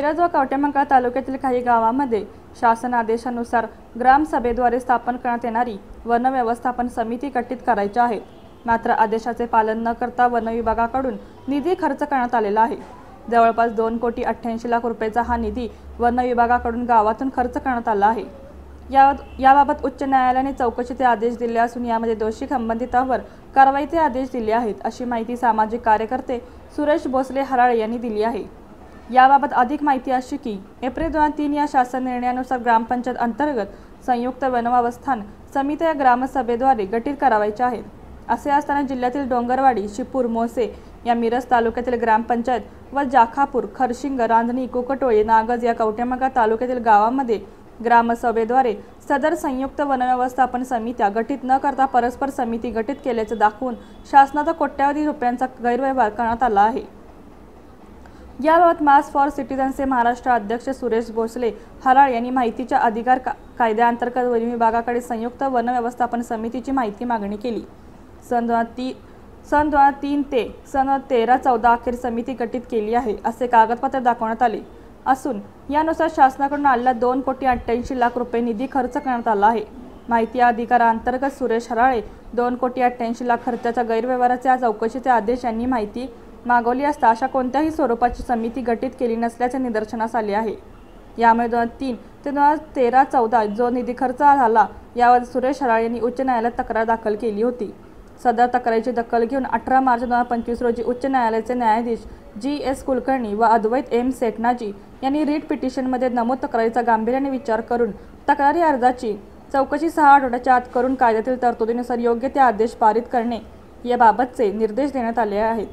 मिरज व कवठेमंकाळ तालुक्यातील काही गावांमध्ये शासन आदेशानुसार ग्रामसभेद्वारे स्थापन करण्यात येणारी वन व्यवस्थापन समिती गठीत करायची आहे। मात्र आदेशाचे पालन न करता वन विभागाकडून निधी खर्च करण्यात आलेला आहे। जवळपास 2,88,00,000 रुपयाचा हा निधी वन विभागाकडून गावातून खर्च करण्यात आला आहे। याबाबत उच्च न्यायालयाने चौकशीचे आदेश दिले असून यामध्ये दोषी संबंधितांवर कारवाईचे आदेश दिले आहेत, अशी माहिती सामाजिक कार्यकर्ते सुरेश भोसले हराळे यांनी दिली आहे। याबाबत अधिक माहिती अशी की एप्रिल 2003 या शासन निर्णयानुसार ग्रामपंचायत अंतर्गत संयुक्त वनव्यवस्थापन समित्या ग्रामसभेद्वारे गठीत करावायच्या आहेत। असे असताना जिल्ह्यातील डोंगरवाडी, शिपूर, मोसे या मिरज तालुक्यातील ग्रामपंचायत व जाखापूर, खरशिंग, रांजणी, कुकटोळी, नागज या कवठेमंकाळ तालुक्यातील गावांमध्ये ग्रामसभेद्वारे सदर संयुक्त वनव्यवस्थापन समित्या गठीत न करता परस्पर समिती गठीत केल्याचे दाखवून शासनाचा कोट्यावधी रुपयांचा गैरव्यवहार करण्यात आला आहे। याबाबत मास फॉर सिटीजनचे महाराष्ट्र अध्यक्ष सुरेश भोसले हराळ यांनी माहितीच्या अधिकार कायद्याअंतर्गत वन विभागाकडे संयुक्त वन व्यवस्थापन समितीची माहिती मागणी केली। सन 2003 ते सन 2013-14 अखेर समिती गठीत केली आहे, असे कागदपत्र दाखवण्यात आले असून यानुसार शासनाकडून आलेला 2,88,00,000 रुपये निधी खर्च करण्यात आला आहे। माहिती अधिकाराअंतर्गत सुरेश हराळे 2,88,00,000 खर्चाच्या गैरव्यवहाराच्या चौकशीचे आदेश यांनी माहिती मागवली असता अशा कोणत्याही स्वरूपाची समिती गठीत केली नसल्याचे निदर्शनास आले आहे। यामुळे 2003 ते 2013-14 जो निधी खर्च झाला यावर सुरेश हराळे यांनी उच्च न्यायालयात तक्रार दाखल केली होती। सदर तक्रारीची दखल घेऊन 18 मार्च 2025 रोजी उच्च न्यायालयाचे न्यायाधीश G.S. कुलकर्णी व अद्वैत M. सेठनाजी यांनी रीट पिटिशनमध्ये नमूद तक्रारीचा गांभीर्याने विचार करून तक्रारी अर्जाची चौकशी 6 आठवड्याच्या आत करून कायद्यातील तरतुदीनुसार योग्य ते आदेश पारित करणे याबाबतचे निर्देश देण्यात आले आहेत।